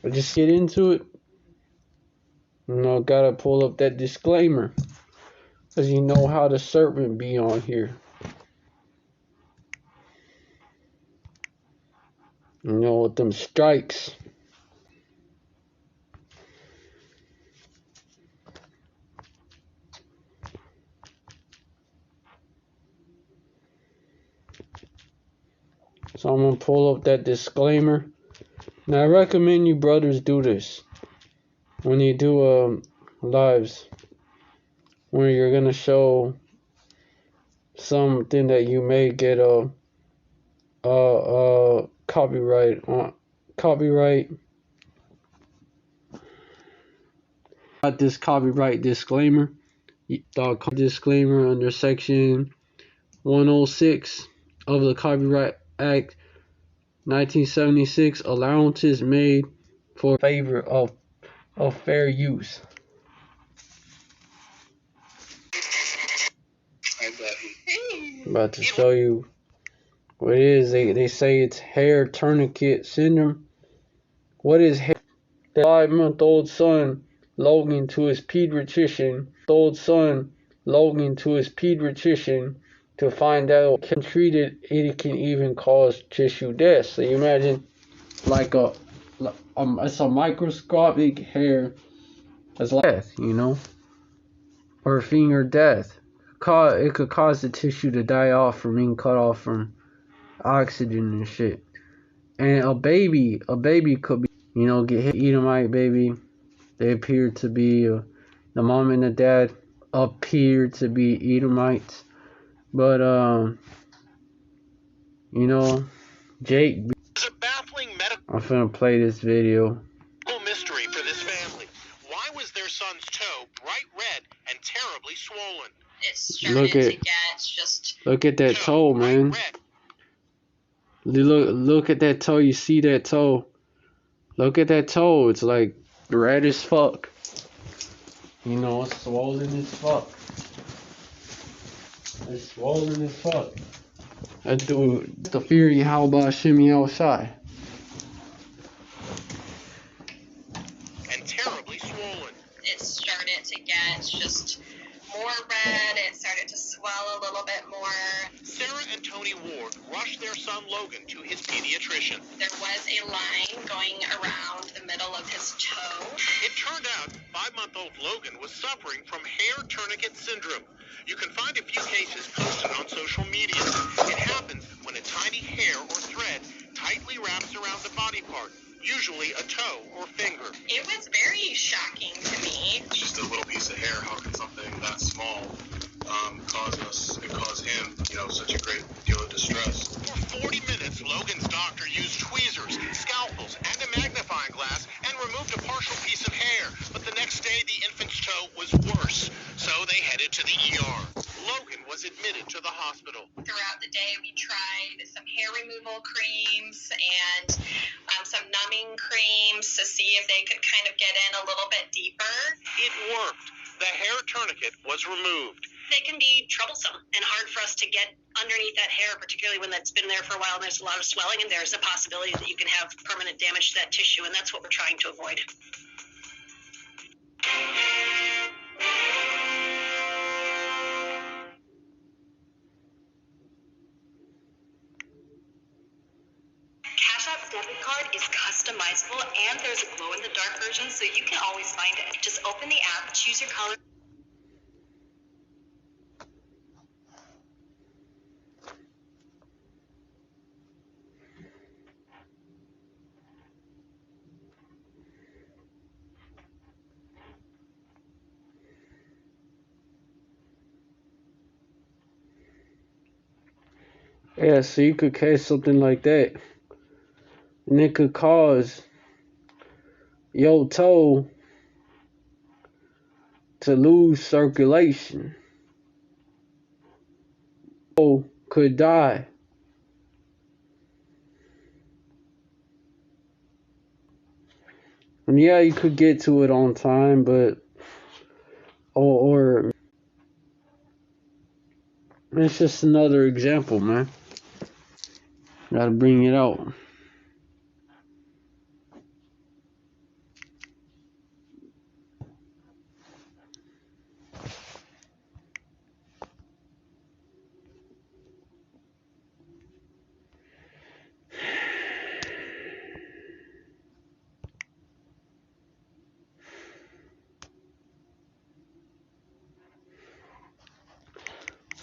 I just get into it. You know, gotta pull up that disclaimer. Cause you know how the serpent be on here. You know, with them strikes. So I'm gonna pull up that disclaimer. Now I recommend you brothers do this when you do lives where you're gonna show something that you may get a copyright on. Copyright. Got this copyright disclaimer. Disclaimer under section 106 of the Copyright Act 1976. Allowances made for favor of fair use. I'm about to show you what it is. They say it's hair tourniquet syndrome. What is hair? The 5-month-old son Logan to his pediatrician. To find out if treated, it can even cause tissue death. So you imagine like it's a microscopic hair. It's like death, you know, or finger death. It could cause the tissue to die off from being cut off from oxygen and shit. And a baby could be, you know, get hit. Edomite baby. They appear to be the mom and the dad appear to be Edomites, but you know, Jake. I'm finna play this video. Mystery for this family. Why was their son's toe bright red and terribly swollen? Look at that toe, man. Look at that toe. You see that toe? Look at that toe. It's like red as fuck. You know, it's swollen as fuck. It's swollen as fuck. That dude, the fear of Yahawah, Bahasham, Yahawashi. And terribly swollen. It started to get just more red. It started to swell a little bit more. Sarah and Tony Ward rushed their son Logan to his pediatrician. There was a line going around the middle of his toe. It turned out 5-month-old Logan was suffering from hair tourniquet syndrome. You can find a few cases posted on social media. It happens when a tiny hair or thread tightly wraps around the body part, usually a toe or finger. It was very shocking to me. It's just a little piece of hair. How can something that small cause him, you know, such a great deal of distress? For 40 minutes, Logan's doctor used tweezers, scalpels, and a magnifying glass and removed a partial piece of hair. But the next day, the infant's toe was worse, so they headed to the ER. Logan was admitted to the hospital. Throughout the day, we tried some hair removal creams and some numbing creams to see if they could kind of get in a little bit deeper. It worked. The hair tourniquet was removed. They can be troublesome and hard for us to get underneath that hair, particularly when that's been there for a while and there's a lot of swelling, and there's a possibility that you can have permanent damage to that tissue, and that's what we're trying to avoid. Cash App's debit card is customizable, and there's a glow-in-the-dark version, so you can always find it. Just open the app, choose your color. Yeah, so you could catch something like that, and it could cause your toe to lose circulation. Toe could die. And yeah, you could get to it on time, but or it's just another example, man. Gotta bring it out.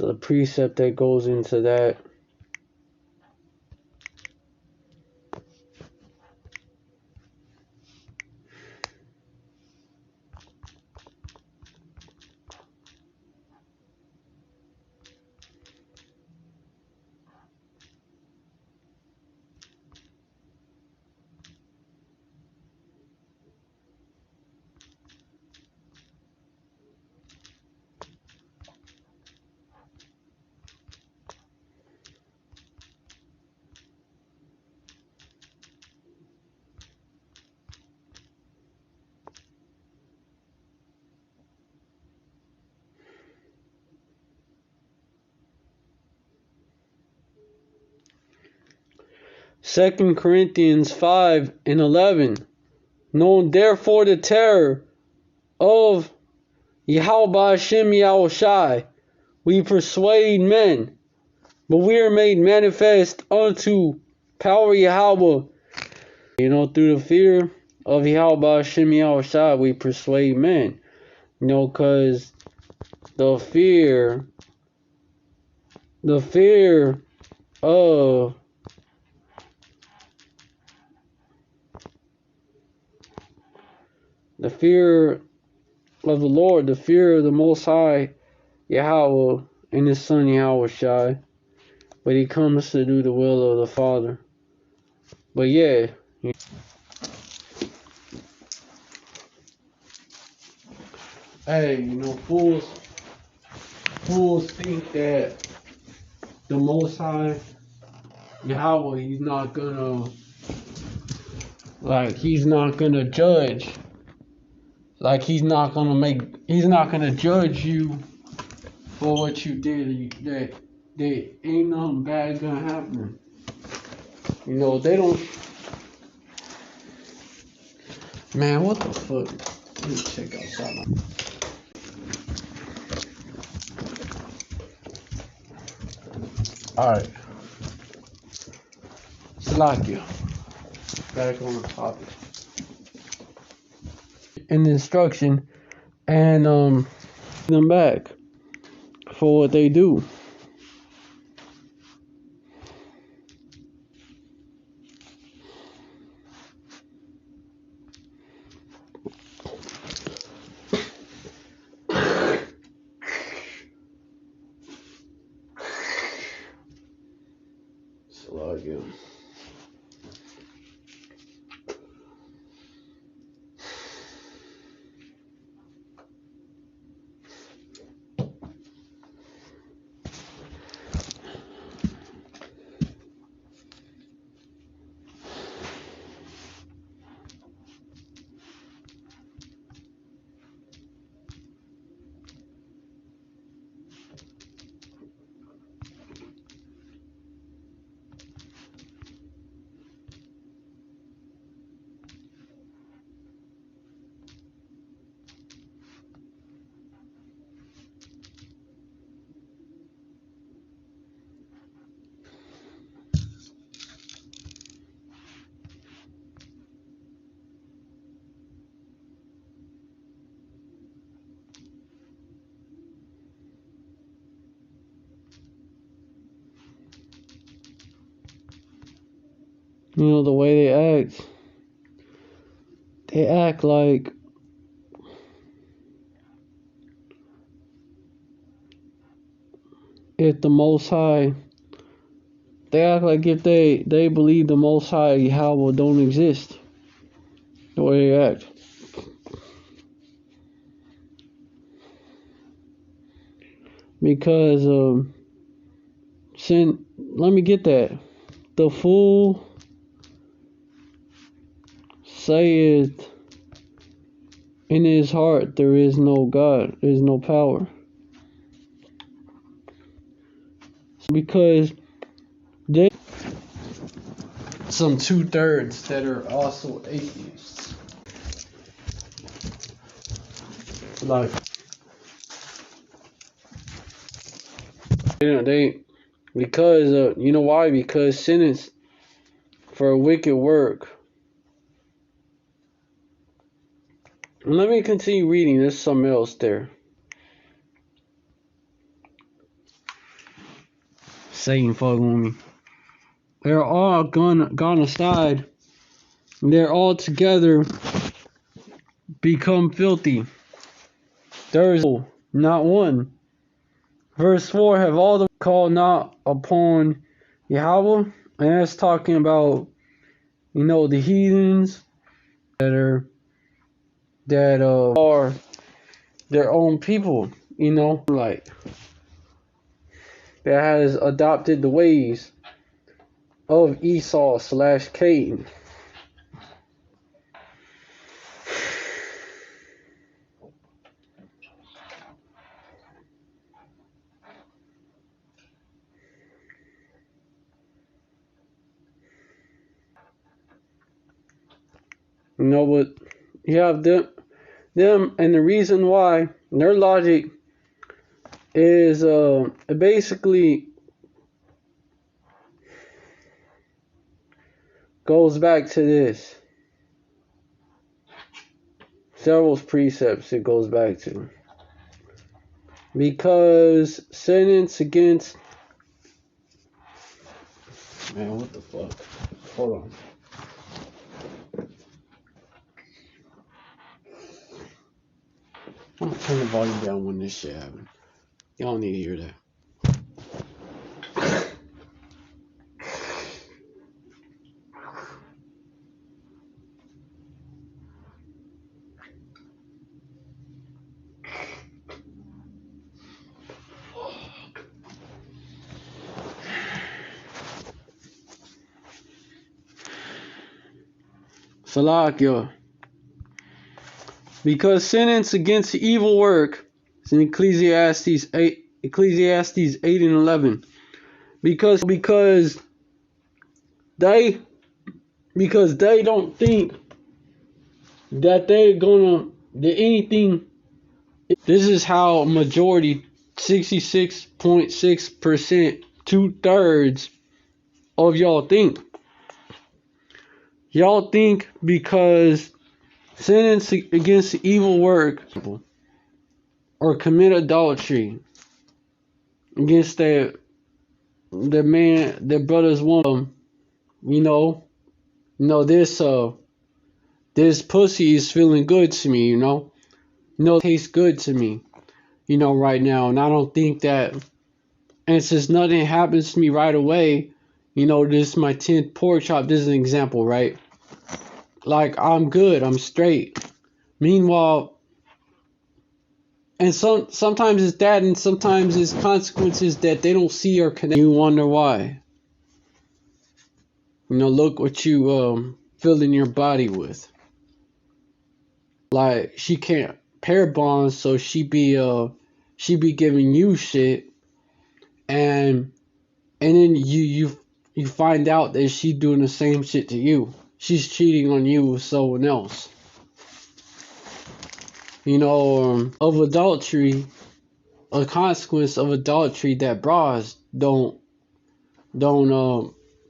So the precept that goes into that. Second Corinthians 5:11. Knowing therefore the terror of Bahasham Yahawashi, we persuade men, but we are made manifest unto power Yahawah. Through the fear of Bahasham Yahawashi, we persuade men. Because the fear of the Lord, the fear of the Most High Yahawah and His Son Yahawashi, but He comes to do the will of the Father. But yeah, hey, fools think that the Most High Yahawah, He's not gonna judge. Like He's not gonna judge you for what you did. That ain't nothing bad gonna happen. They don't. Man, what the fuck? Let me check outside. Alright. Salakia. Back on the topic. In the instruction and them back for what they do. Salakia. The way they act like if the Most High, they act like if they believe the Most High Yahweh don't exist. The way they act. Because let me get that. The fool saith in his heart there is no God, there is no power. Because they some 2/3 that are also atheists. Like they because you know why? Because sentence for a wicked work. Let me continue reading. There's something else there. Satan fucking with me. They're all gone aside. They're all together become filthy. There is not one. Verse 4, have all the called not upon Yahawah. And that's talking about, the heathens that are their own people, like that has adopted the ways of Esau/Cain. But you have them, and the reason why their logic is it basically goes back to this. Several precepts it goes back to. Because sentence against... Man, what the fuck? Hold on. I'm gonna turn the volume down when this shit happens. Y'all need to hear that. Salakia. Because sentence against evil work is in Ecclesiastes 8 and 11. Because they don't think that they're gonna do anything. This is how majority, 66.6%, 2/3 of y'all think. Y'all think because sentence against evil work or commit adultery against their brother's woman, this pussy is feeling good to me, it tastes good to me, right now, and I don't think that, and since nothing happens to me right away, this is my 10th pork chop. This is an example, right? Like, I'm good, I'm straight. Meanwhile, and sometimes it's that, and sometimes it's consequences that they don't see or connect. You wonder why. Look what you filling your body with. Like, she can't pair bond, so she be giving you shit, and then you find out that she doing the same shit to you. She's cheating on you with someone else. Of adultery, a consequence of adultery that bras don't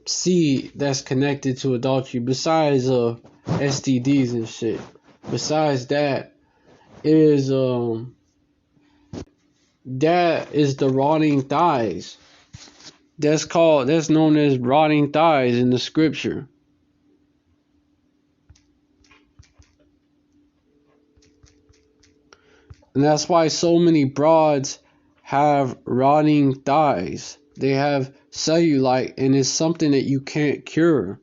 see that's connected to adultery, besides STDs and shit. Besides that is the rotting thighs. That's known as rotting thighs in the scripture. And that's why so many broads have rotting thighs. They have cellulite, and it's something that you can't cure.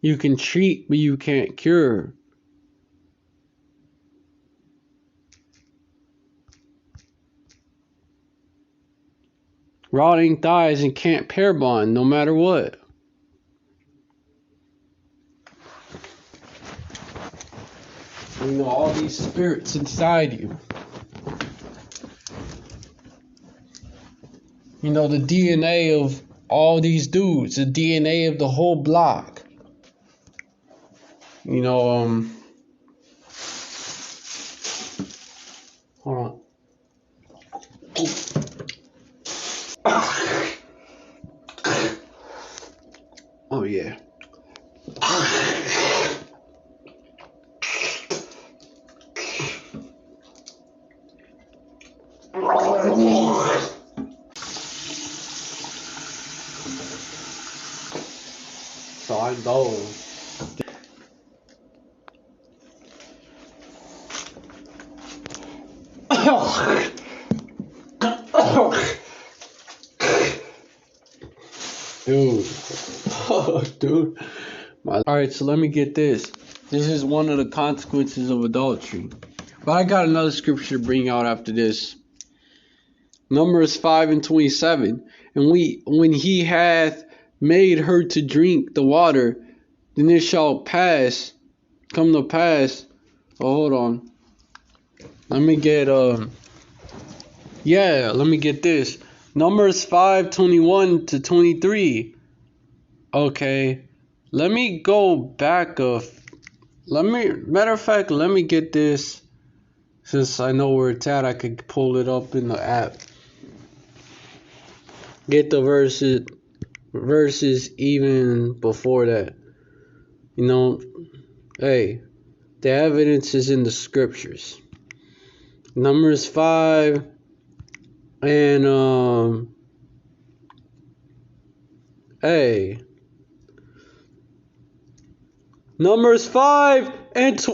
You can treat, but you can't cure. Rotting thighs and can't pair bond no matter what. All these spirits inside you. The DNA of all these dudes, the DNA of the whole block. Hold on. Oh yeah. those. Dude. Dude. Alright, so let me get this. This is one of the consequences of adultery. But I got another scripture to bring out after this. Numbers 5:27. And when he hath made her to drink the water, then it shall come to pass. Oh, hold on. Let me get this. Numbers 5:21-23. Okay. Let me go back matter of fact, let me get this. Since I know where it's at, I could pull it up in the app. Get the verses even before that. You know, hey, the evidence is in the scriptures. Numbers 5 and Numbers 5 and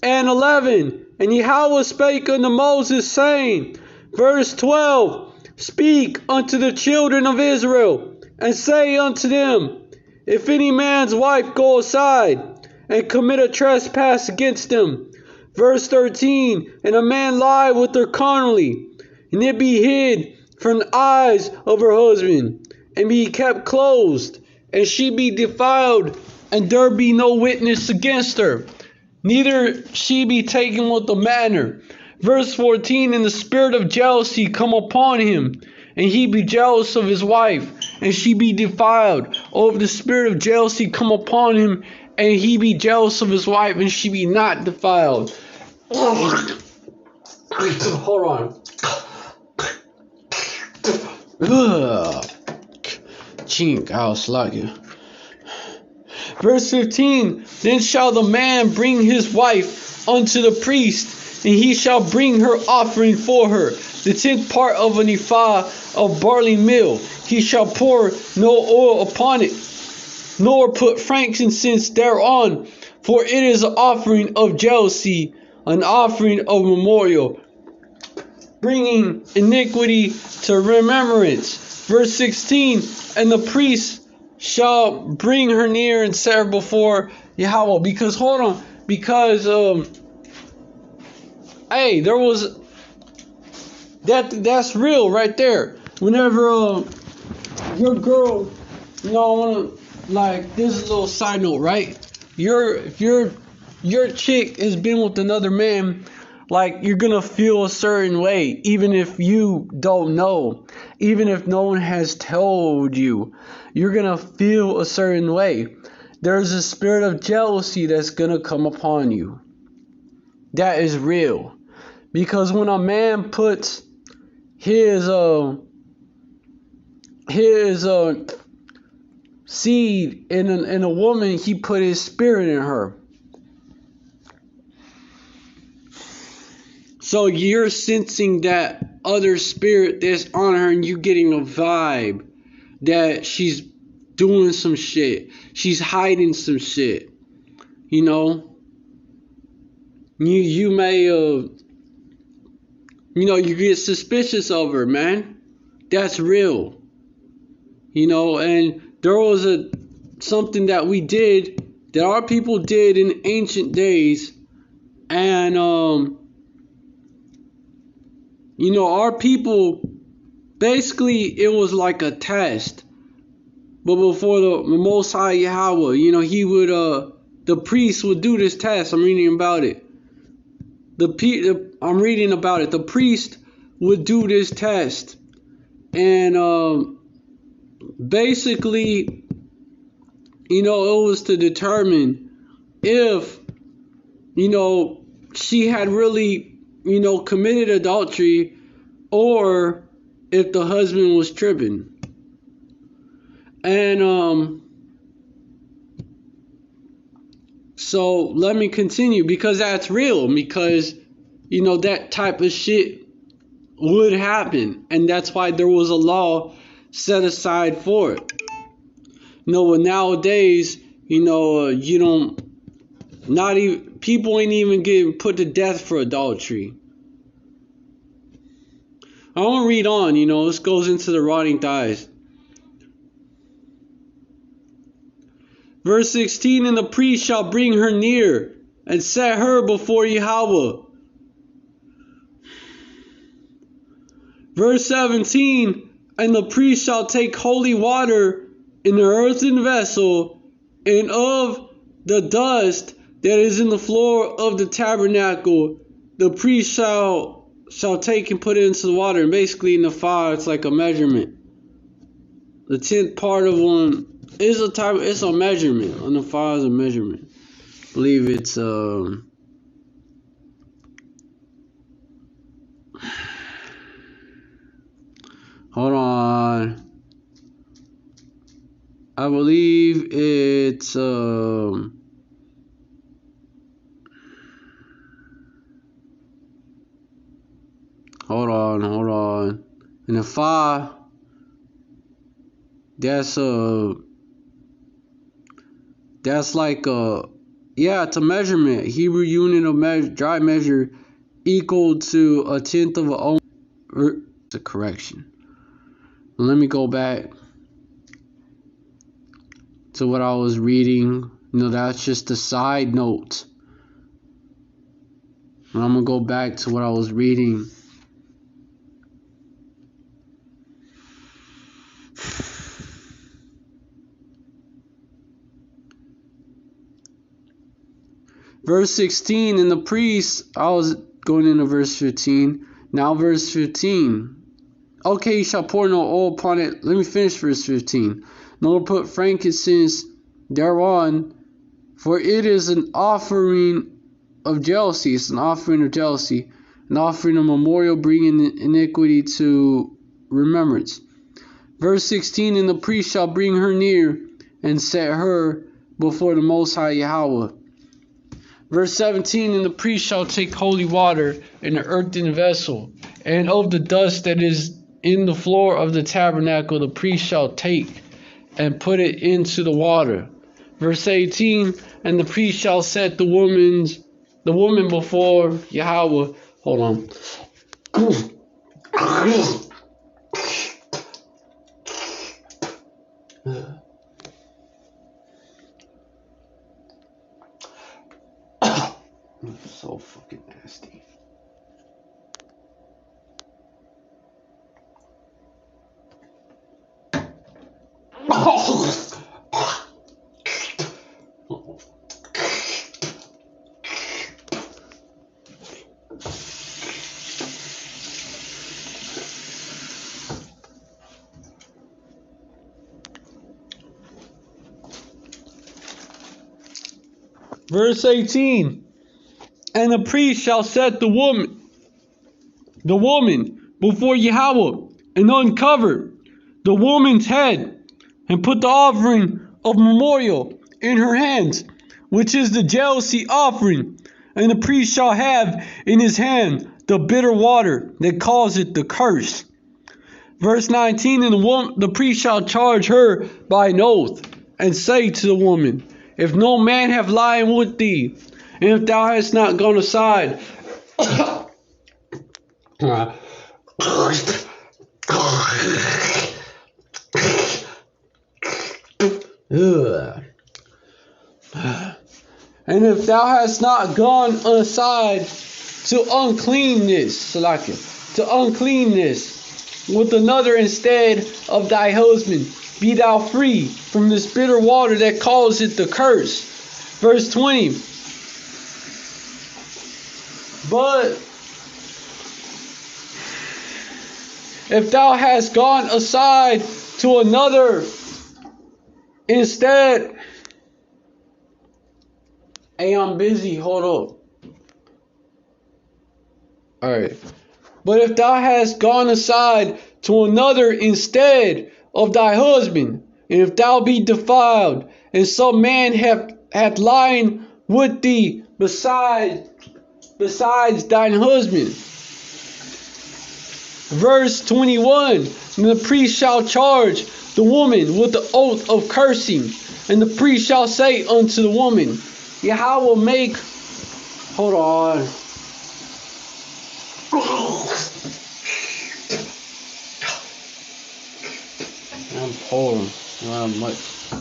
11. And Yahawah spake unto Moses, saying, verse 12, speak unto the children of Israel, and say unto them, if any man's wife go aside, and commit a trespass against them. Verse 13, and a man lie with her carnally, and it be hid from the eyes of her husband, and be kept closed, and she be defiled, and there be no witness against her, neither she be taken with a manner. Verse 14, and the spirit of jealousy come upon him, and he be jealous of his wife, and she be defiled. Over the spirit of jealousy come upon him, and he be jealous of his wife, and she be not defiled. Hold on. Chink, I was slugging. Verse 15, then shall the man bring his wife unto the priest, and he shall bring her offering for her, the 10th part of an ephah of barley meal. He shall pour no oil upon it, nor put frankincense thereon, for it is an offering of jealousy, an offering of memorial, bringing iniquity to remembrance. Verse 16, and the priest shall bring her near and set her before Yahawah. There was that's real right there. Whenever your girl, I wanna, like, this is a little side note, right? If your chick has been with another man, like, you're gonna feel a certain way, even if you don't know, even if no one has told you, you're gonna feel a certain way. There's a spirit of jealousy that's gonna come upon you. That is real. Because when a man puts his seed in a woman, he put his spirit in her. So you're sensing that other spirit that's on her, and you're getting a vibe that she's doing some shit. She's hiding some shit. You know? You may you get suspicious of her, man. That's real. And there was something that we did, that our people did in ancient days, and our people, basically, it was like a test. But before the Most High Yahawah, he would, the priest would do this test. I'm reading about it. The priest would do this test. And basically, it was to determine if, she had really, committed adultery, or if the husband was tripping. And so let me continue, because that's real, because that type of shit would happen, and that's why there was a law set aside for it. But nowadays you don't, not even, people ain't even getting put to death for adultery. I want to read on, this goes into the rotting thighs. Verse 16, and the priest shall bring her near and set her before Yahawah. Verse 17, and the priest shall take holy water in the earthen vessel, and of the dust that is in the floor of the tabernacle, the priest shall take and put it into the water. And basically in the fire, it's like a measurement. The 10th part of one is it's a measurement. On the fire is a measurement. I believe it's hold on. I believe it's hold on. In the fire, that's like it's a measurement. Hebrew unit of dry measure equal to 1/10 of an ohm. It's a correction. Let me go back to what I was reading. That's just a side note. And I'm gonna go back to what I was reading. Verse 16, and the priest, I was going into verse 15. Now verse 15. Okay, you shall pour no oil upon it. Let me finish verse 15. Nor put frankincense thereon, for it is an offering of jealousy. It's an offering of jealousy. An offering of memorial, bringing iniquity to remembrance. Verse 16, and the priest shall bring her near and set her before the Most High Yahawah. Verse 17, and the priest shall take holy water in an earthen vessel, and of the dust that is in the floor of the tabernacle the priest shall take and put it into the water. Verse 18, and the priest shall set the woman before Yahawah. Hold on. So fucking nasty. Verse 18. And the priest shall set the woman before Yahawah, and uncover the woman's head, and put the offering of memorial in her hands, which is the jealousy offering. And the priest shall have in his hand the bitter water that causeth the curse. Verse 19, and the priest shall charge her by an oath, and say to the woman, if no man have lied with thee, and if thou hast not gone aside, and if thou hast not gone aside to uncleanness with another instead of thy husband, be thou free from this bitter water that causeth the curse. Verse 20. But if thou hast gone aside to another instead, hey, I'm busy, hold up. Alright. But if thou hast gone aside to another instead of thy husband, and if thou be defiled, and some man hath lied with thee besides thine husband. Verse 21, and the priest shall charge the woman with the oath of cursing, And the priest shall say unto the woman, Yahawah make, hold on. I'm pouring. Not much.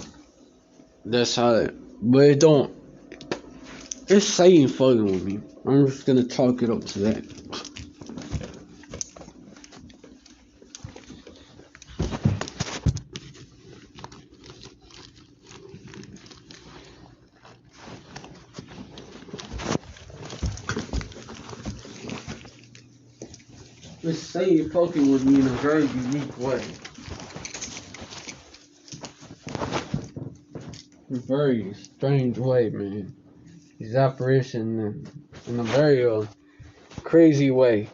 That's how it, but it don't, it's Satan fucking with me. I'm just gonna chalk it up to that. It's Satan fucking with me in a very unique way. A very strange way, man. His apparition in a very crazy way.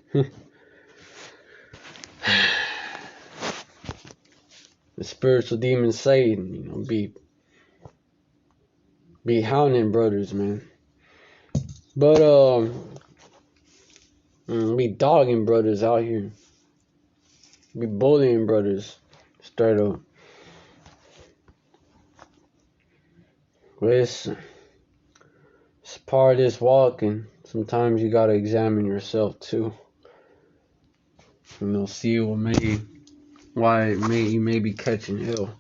The spiritual demon Satan, you know, be hounding brothers, man. But be dogging brothers out here. Be bullying brothers straight up. It's part of this walk, and sometimes you gotta examine yourself too. You know, see why you may be catching hell.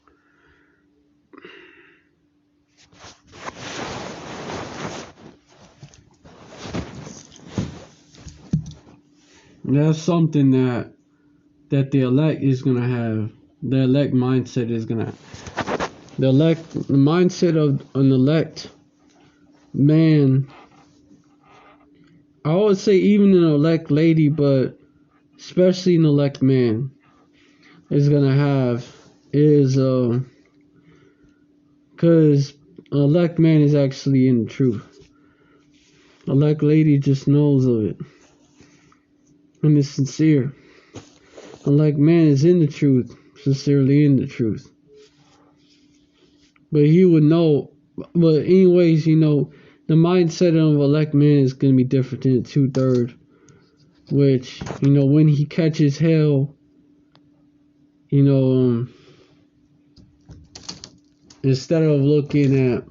And that's something that the elect is gonna have. The elect mindset is gonna. The mindset of an elect man. I would say even an elect lady, but especially an elect man is gonna have is because an elect man is actually in the truth. Elect lady just knows of it and is sincere. Elect man is in the truth, sincerely in the truth. But he would know. But anyways, you know, the mindset of elect man is going to be different than the 2/3. Which, you know, when he catches hell, you know, instead of looking at,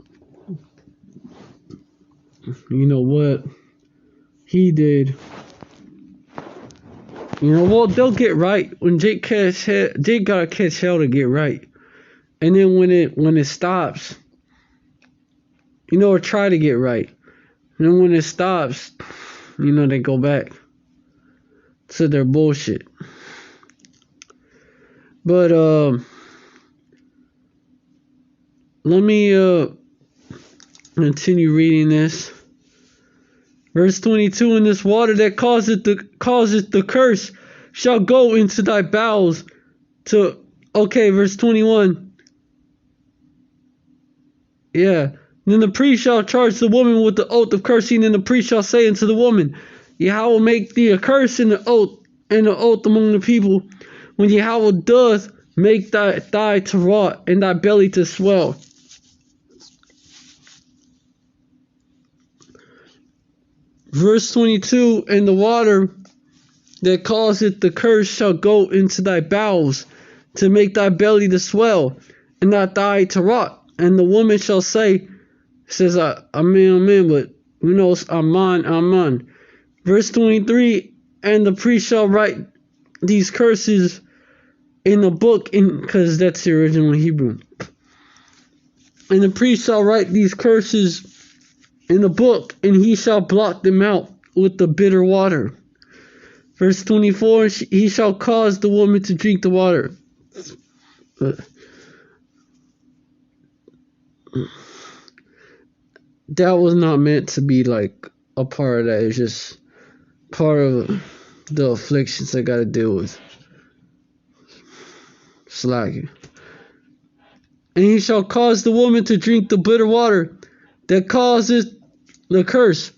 you know, what he did, you know, well, they'll get right. When Jake gotta catch hell to get right. And then when it stops, you know, or try to get right. And then when it stops, you know, they go back to their bullshit. But let me continue reading this. Verse 22, and this water that causeth the curse shall go into thy bowels verse 21. Yeah. Then the priest shall charge the woman with the oath of cursing, and the priest shall say unto the woman, Yahawah make thee a curse in the oath among the people, when Yahawah doth make thy thigh to rot, and thy belly to swell. Verse 22, and the water that causeth the curse shall go into thy bowels, to make thy belly to swell, and thy thigh to rot. And the woman shall say, says, Amen, but who knows, Amen. Verse 23, and the priest shall write these curses in a book, because that's the original Hebrew. And the priest shall write these curses in a book, and he shall blot them out with the bitter water. Verse 24, he shall cause the woman to drink the water. That was not meant to be like a part of that. It's just part of the afflictions I gotta deal with. Slacking. And he shall cause the woman to drink the bitter water that causeth the curse,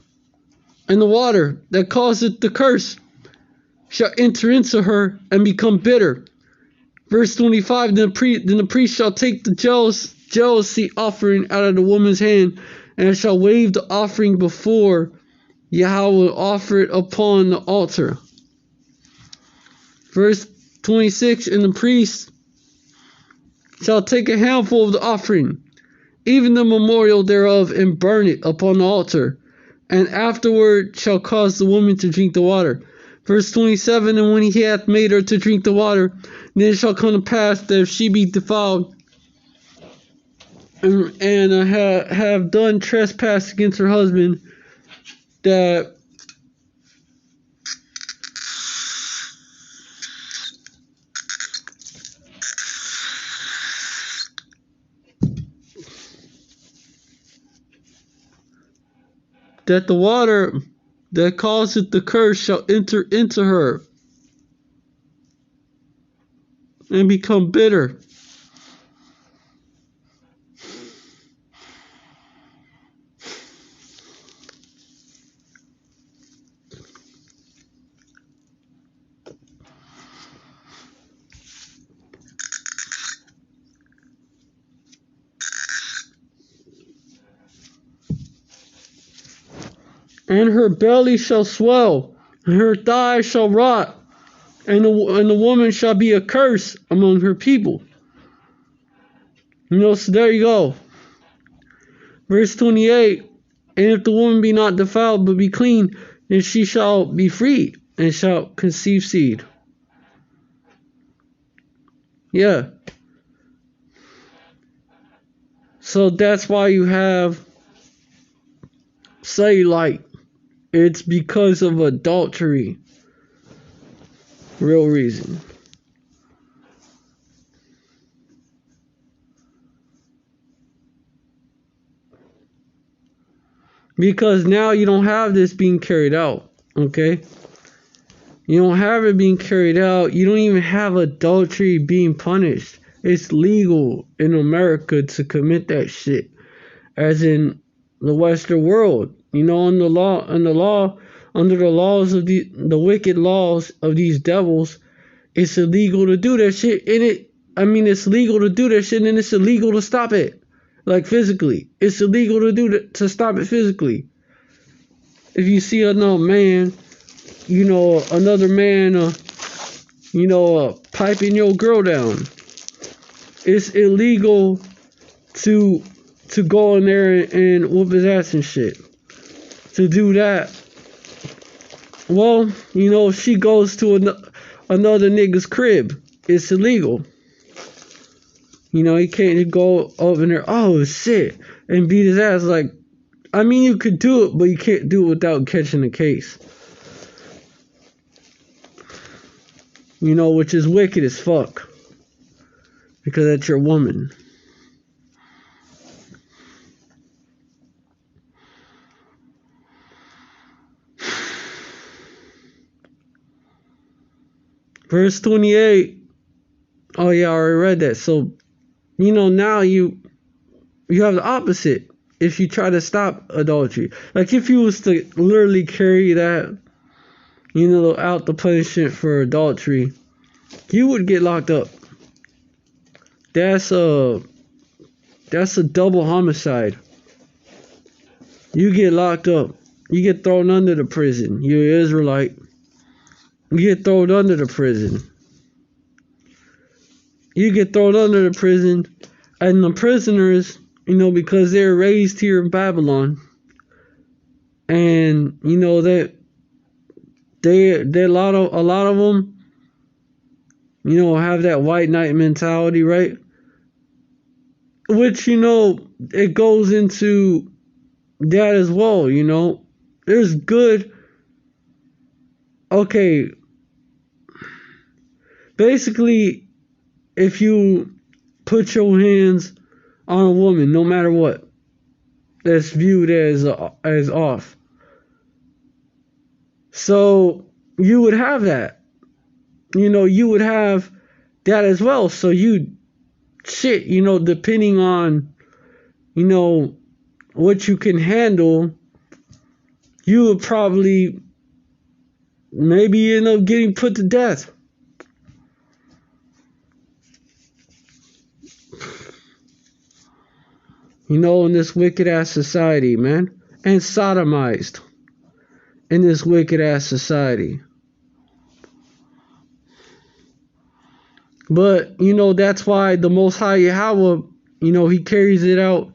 and the water that causeth the curse shall enter into her and become bitter. Verse 25, then the priest shall take the jealousy offering out of the woman's hand, and shall wave the offering before Yahawah, offer it upon the altar. Verse 26, and the priest shall take a handful of the offering, even the memorial thereof, and burn it upon the altar, and afterward shall cause the woman to drink the water. Verse 27, and when he hath made her to drink the water, then it shall come to pass that if she be defiled, and have done trespass against her husband, that the water that causeth the curse shall enter into her, and become bitter. And her belly shall swell, and her thighs shall rot, and the woman shall be a curse among her people. So there you go. Verse 28, and if the woman be not defiled, but be clean, then she shall be free, and shall conceive seed. Yeah. So that's why you have cellulite. It's because of adultery. Real reason. Because now you don't have this being carried out. Okay? You don't have it being carried out. You don't even have adultery being punished. It's legal in America to commit that shit. As in the Western world. Under the laws of the wicked laws of these devils, it's illegal to do that shit. It's legal to do that shit, and it's illegal to stop it. Like physically. It's illegal to stop it physically. If you see another man, piping your girl down, it's illegal to go in there and whoop his ass and shit. To do that. Well, if she goes to another nigga's crib, it's illegal. He can't just go over there, oh shit, and beat his ass. You could do it, but you can't do it without catching a case. Which is wicked as fuck. Because that's your woman. Verse 28. Oh yeah, I already read that. So, now you have the opposite. If you try to stop adultery. Like if you was to literally carry that, out the punishment for adultery, you would get locked up. That's a double homicide. You get locked up. You get thrown under the prison. You're an Israelite. You get thrown under the prison. You get thrown under the prison, and the prisoners, because they're raised here in Babylon, and that they a lot of them, have that white knight mentality, right? Which it goes into that as well. There's good. Okay. Basically, if you put your hands on a woman, no matter what, that's viewed as off. So you would have that. You would have that as well. So depending on, what you can handle, you would probably maybe end up getting put to death. In this wicked ass society, man. And sodomized in this wicked ass society. But, that's why the Most High Yahawah, he carries it out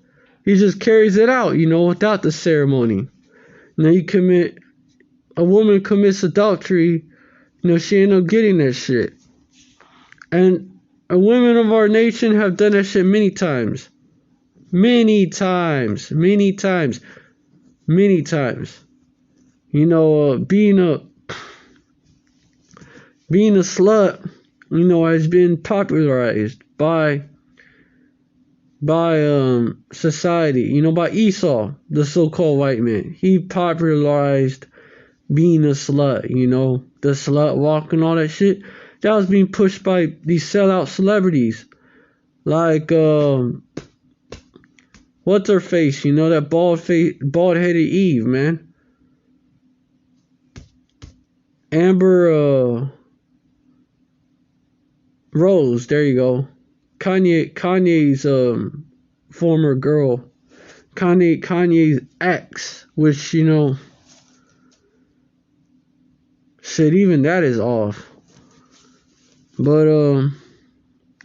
He just carries it out, without the ceremony. Now a woman commits adultery, she end up getting that shit. And women of our nation have done that shit many times. Many times. Many times. Many times. Being a slut, has been popularized by society, by Esau, the so-called white man. He popularized being a slut, the slut walk and all that shit. That was being pushed by these sellout celebrities. Like, what's her face? That bald-headed Eve, man. Amber, Rose, there you go. Kanye's, former girl. Kanye's ex, which, shit, even that is off. But,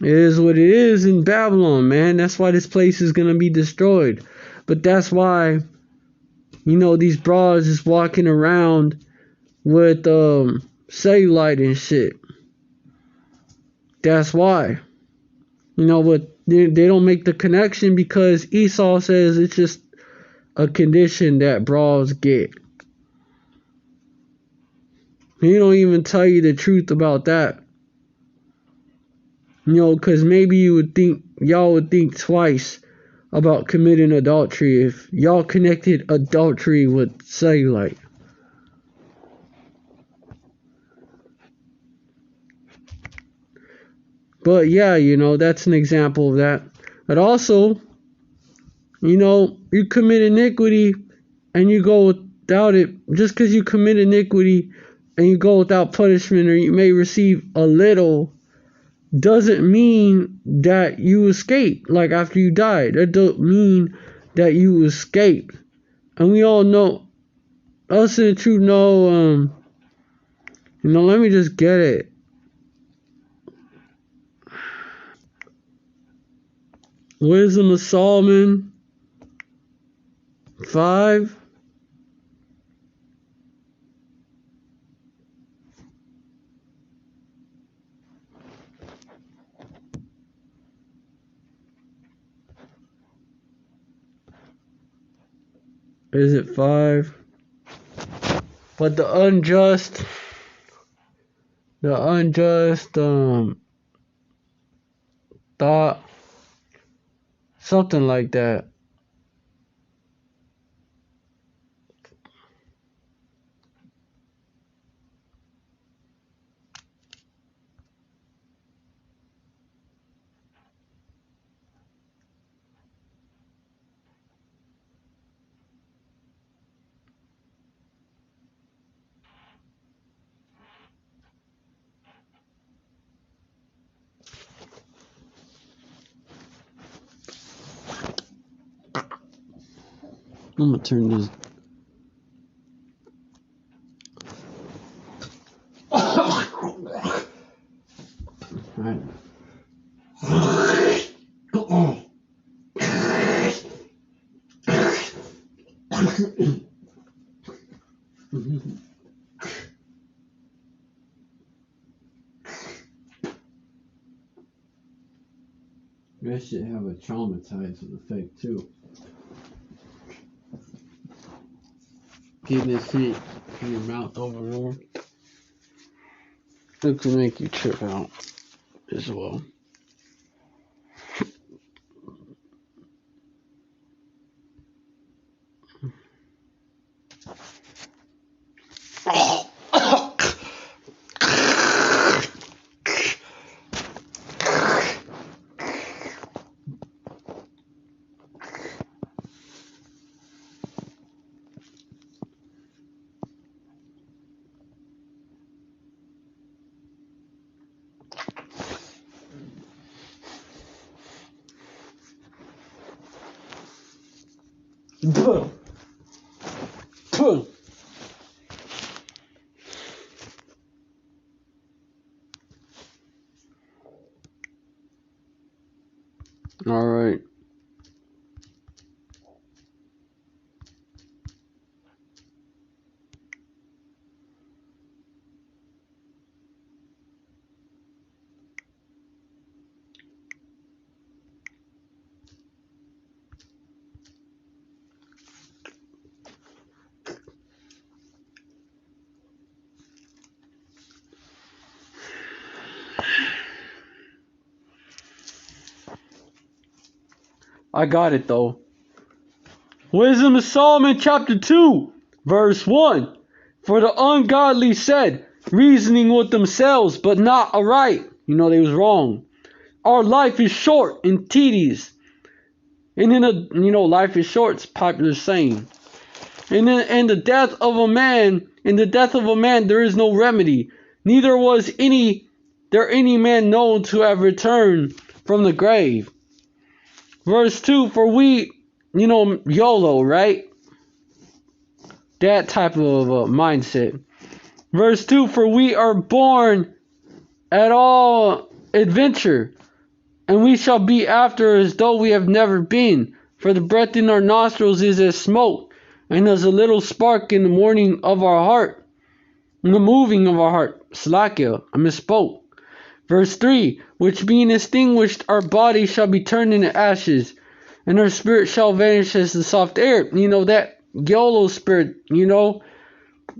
it is what it is in Babylon, man. That's why this place is gonna be destroyed. But that's why, these broads is walking around with cellulite and shit. That's why. But they don't make the connection because Esau says it's just a condition that broads get. He don't even tell you the truth about that. Because maybe y'all would think twice about committing adultery if y'all connected adultery with cellulite. But yeah, that's an example of that. But also, you commit iniquity and you go without it. Just because you commit iniquity and you go without punishment, or you may receive a little, doesn't mean that you escape. Like after you die, that don't mean that you escape. And we all know, us in the truth know, let me just get it. Wisdom of Solomon 5. Is it 5? But the unjust thought, something like that. I'm gonna turn this. Right. That shit have a traumatizing effect too. Getting this shit in your mouth over and over, it can make you trip out as well. All right. I got it though. Wisdom of Solomon chapter 2, verse 1. For the ungodly said, reasoning with themselves, but not aright. You know they was wrong. Our life is short and tedious. And life is short, it's a popular saying. And in the death of a man, there is no remedy. Neither was any man known to have returned from the grave. Verse 2, for we, YOLO, right? That type of mindset. Verse 2, for we are born at all adventure, and we shall be after as though we have never been. For the breath in our nostrils is as smoke, and as a little spark in the morning of our heart, in the moving of our heart. Slakia, I misspoke. Verse 3, which being extinguished, our body shall be turned into ashes, and our spirit shall vanish as the soft air. That YOLO spirit,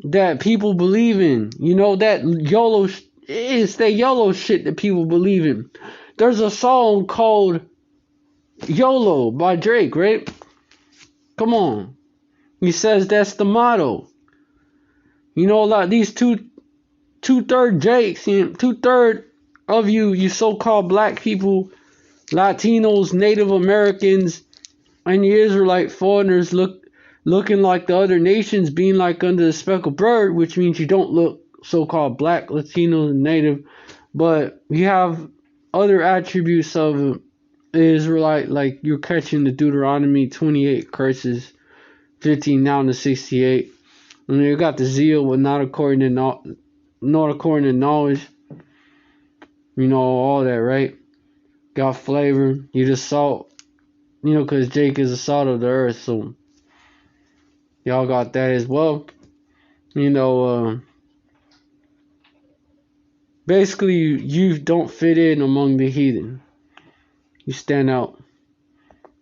that people believe in. That YOLO, it's that YOLO shit that people believe in. There's a song called YOLO by Drake, right? Come on. He says that's the motto. A lot of these two-third Jakes, two-third of you so-called black people, Latinos, Native Americans, and the Israelite foreigners looking like the other nations, being like under the speckled bird, which means you don't look so-called black, Latino, and Native, but you have other attributes of Israelite, like you're catching the Deuteronomy 28 curses, 15 down to 68. And you got the zeal, but not according to knowledge. All that, right? Got flavor. You just salt. Because Jake is the salt of the earth, so y'all got that as well. Basically, you don't fit in among the heathen. You stand out,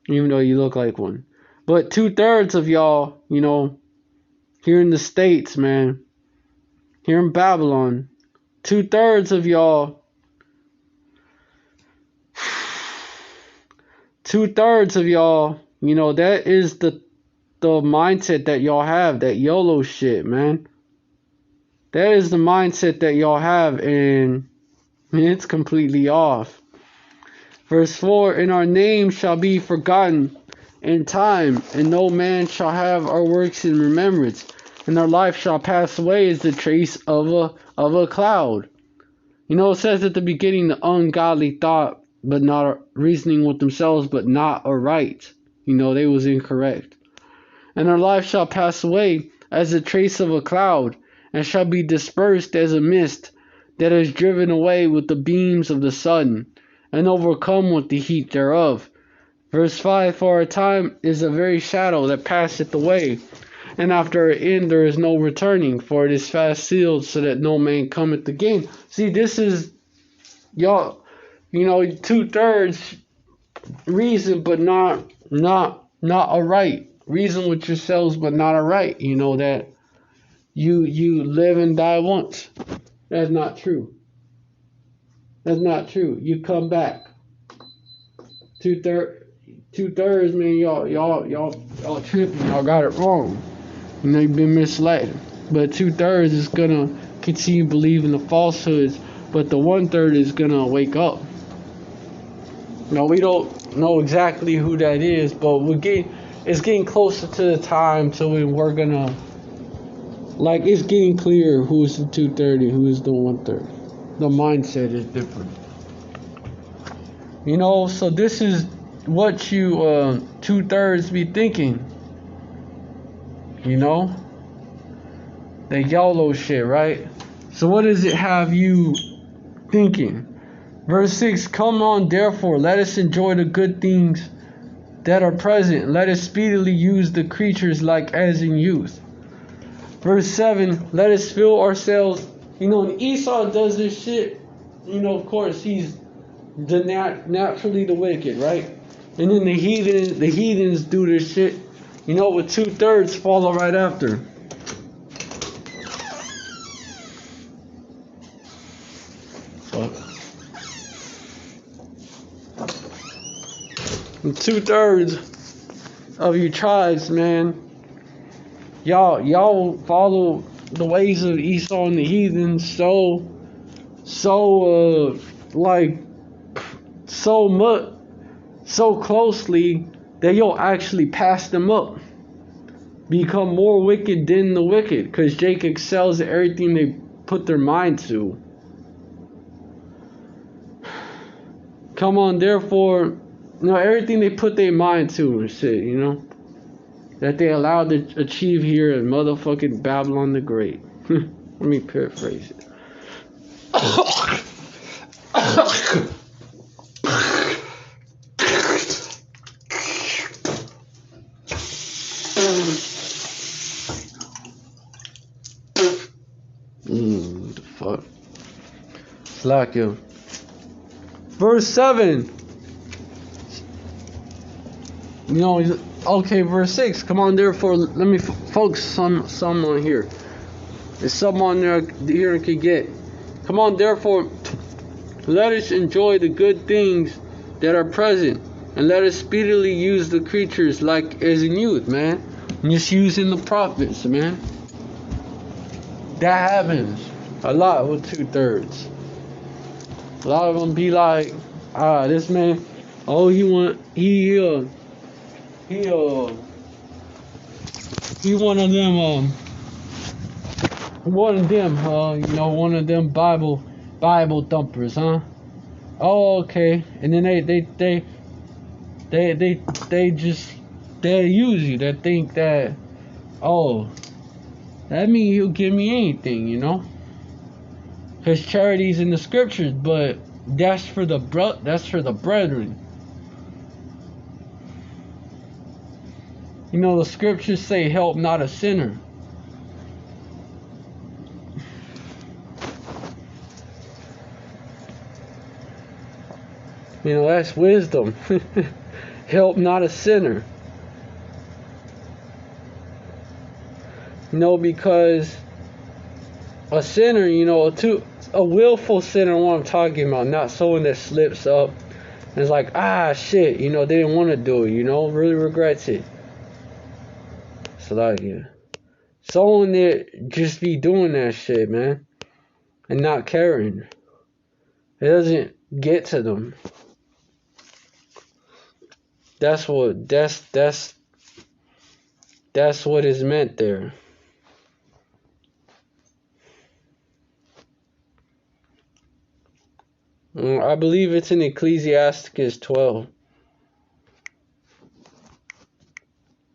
even though you look like one. But 2/3 of y'all, here in the States, man, here in Babylon, 2/3 of y'all, 2/3 of y'all, that is the mindset that y'all have, that YOLO shit, man. That is the mindset that y'all have, and it's completely off. Verse 4, and our name shall be forgotten in time, and no man shall have our works in remembrance, and our life shall pass away as the trace of a cloud. It says at the beginning, the ungodly thought, but not reasoning with themselves, but not aright. They was incorrect. And our life shall pass away as the trace of a cloud, and shall be dispersed as a mist that is driven away with the beams of the sun, and overcome with the heat thereof. Verse 5, for our time is a very shadow that passeth away, and after an end there is no returning, for it is fast sealed, so that no man cometh again. See, this is, y'all, 2/3 reason, but not aright. Reason with yourselves, but not aright. That you live and die once. That's not true. That's not true. You come back. 2/3, man. Y'all tripping. Y'all got it wrong. You've been misled. But 2/3 is gonna continue believing the falsehoods, but the 1/3 is gonna wake up. Now we don't know exactly who that is, but it's getting closer to the time to when we're gonna, it's getting clear who's the 2/3, who's the 1/3. The mindset is different. So this is what you 2/3 be thinking. The YOLO shit, right? So what does it have you thinking? Verse 6, come on therefore, let us enjoy the good things that are present. Let us speedily use the creatures like as in youth. Verse 7, let us fill ourselves. And Esau does this shit. Of course, he's naturally the wicked, right? And then the heathens do this shit. With 2/3 follow right after. 2/3 of you tribes, man, y'all follow the ways of Esau and the heathen so like so much, so closely that you'll actually pass them up, become more wicked than the wicked, because Jake excels at everything they put their mind to. Come on, therefore, everything they put their mind to and shit, that they allowed to achieve here in motherfucking Babylon the Great. Let me paraphrase it. What the fuck? Slack you. Verse 7. Okay, verse 6. Come on, therefore, let me focus some on here. There's some on there here I could get. Come on, therefore, let us enjoy the good things that are present, and let us speedily use the creatures like as in youth, man. Just using the prophets, man. That happens a lot with 2/3. A lot of them be like, this man, he one of them, one of them Bible thumpers, huh? Oh, okay. And then they use you. They think that, that means he'll give me anything, Because charity's in the scriptures, but that's for the brethren. The scriptures say, help not a sinner. That's wisdom. Help not a sinner. Because a sinner, a willful sinner, what I'm talking about, not someone that slips up and is like, shit, they didn't want to do it, really regrets it. So someone that just be doing that shit, man, and not caring. It doesn't get to them. That's what is meant there. I believe it's in Ecclesiastes 12.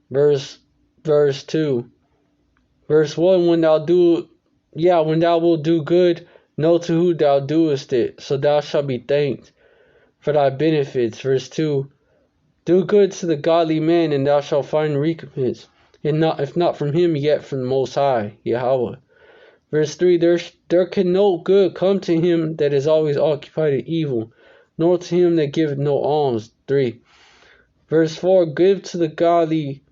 Verse 2. Verse 1, when thou wilt do good, know to who thou doest it, so thou shalt be thanked for thy benefits. Verse 2, do good to the godly man, and thou shalt find recompense, and if not from him, yet from the Most High, Yahawah. Verse 3, there can no good come to him that is always occupied in evil, nor to him that giveth no alms. 3. Verse 4, give to the godly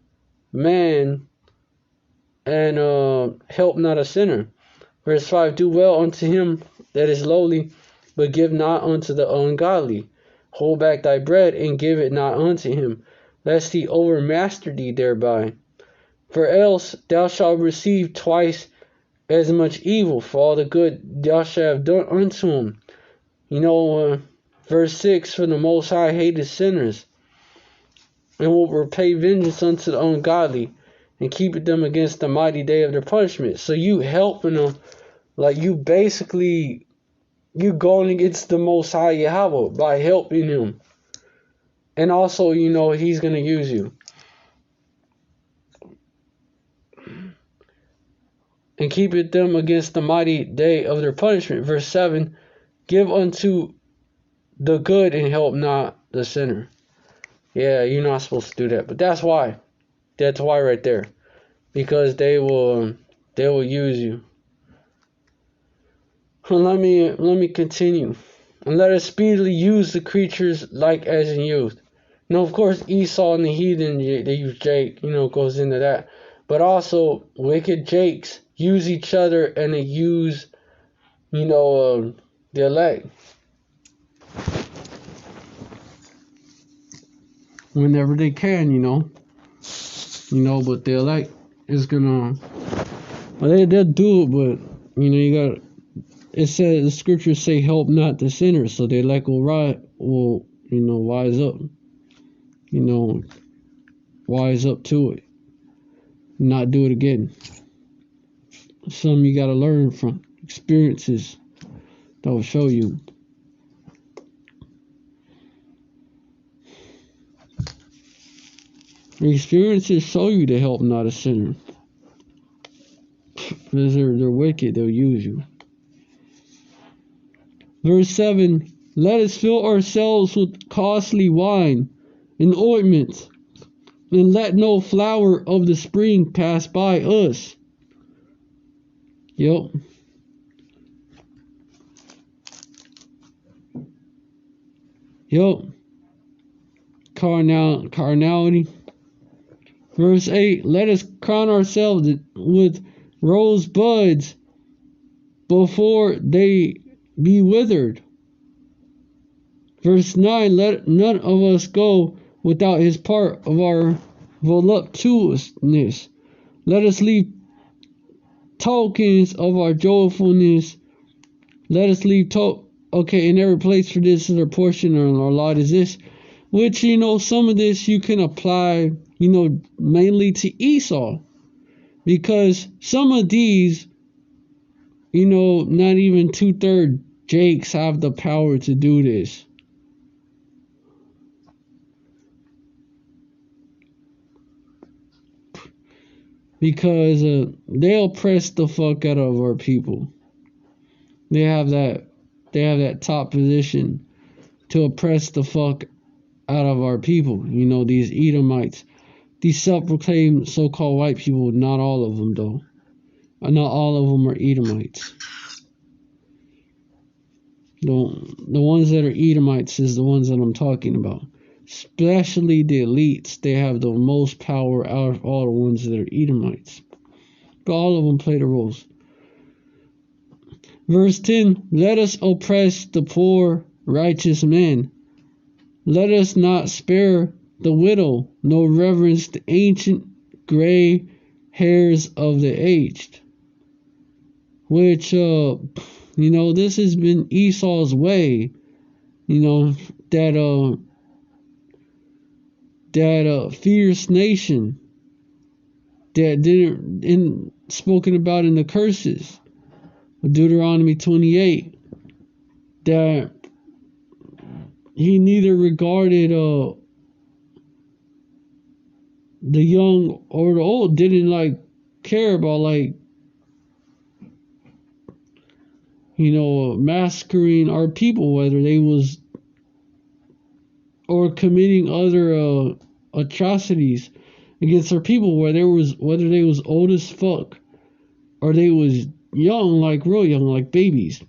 man, and help not a sinner. Verse 5, do well unto him that is lowly, but give not unto the ungodly. Hold back thy bread, and give it not unto him, lest he overmaster thee thereby. For else thou shalt receive twice as much evil for all the good thou shalt have done unto him. Verse 6, for the Most High hateth sinners, and will repay vengeance unto the ungodly, and keepeth them against the mighty day of their punishment. So you helping them, like you going against the Most High Yahawah by helping him. And also, he's going to use you. And keepeth them against the mighty day of their punishment. Verse 7, give unto the good and help not the sinner. Yeah, you're not supposed to do that. But that's why. That's why right there. Because they will use you. Let me continue. And let us speedily use the creatures like as in youth. Of course, Esau and the heathen, they use Jake, goes into that. But also, wicked Jakes use each other, and they use, the elect. whenever they can, but the elect is gonna, well, they'll do it, but, you got, it says, the scriptures say, help not the sinners, so the elect will wise up, wise up to it, not do it again. Some you gotta learn from experiences that will show you. The experiences show you to help not a sinner. Because they're wicked, they'll use you. Verse 7, let us fill ourselves with costly wine and ointments, and let no flower of the spring pass by us. Yep. Carnality. Verse 8, let us crown ourselves with rosebuds before they be withered. Verse 9, let none of us go without his part of our voluptuousness. Let us leave tokens of our joyfulness. Let us leave okay, in every place for this is our portion, and our lot is this. Which, some of this you can apply, mainly to Esau. Because some of these, not even 2/3 Jakes have the power to do this. Because they oppress the fuck out of our people. They have that top position to oppress the fuck out of our people. These Edomites, these self-proclaimed so-called white people. Not all of them, though. Not all of them are Edomites. The ones that are Edomites is the ones that I'm talking about. Especially the elites. They have the most power out of all the ones that are Edomites. But all of them play the roles. Verse 10, let us oppress the poor righteous man. Let us not spare the widow, nor reverence the ancient gray hairs of the aged. Which, this has been Esau's way. That fierce nation that didn't spoken about in the curses. Deuteronomy 28, that he neither regarded the young or the old, didn't care about massacring our people, whether they was or committing other atrocities against our people, whether they was old as fuck or they was young, real young, like babies.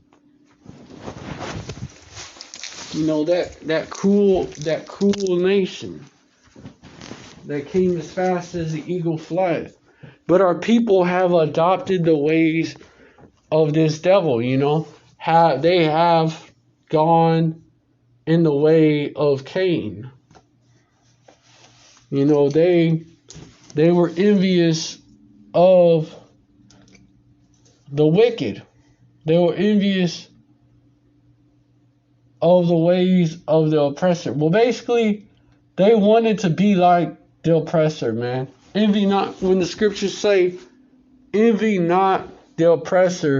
That cruel nation that came as fast as the eagle flies. But our people have adopted the ways of this devil, they have gone in the way of Cain. They were envious of the wicked. They were envious of the ways of the oppressor. Well, basically, they wanted to be like the oppressor, man. Envy not, when the scriptures say, envy not the oppressor,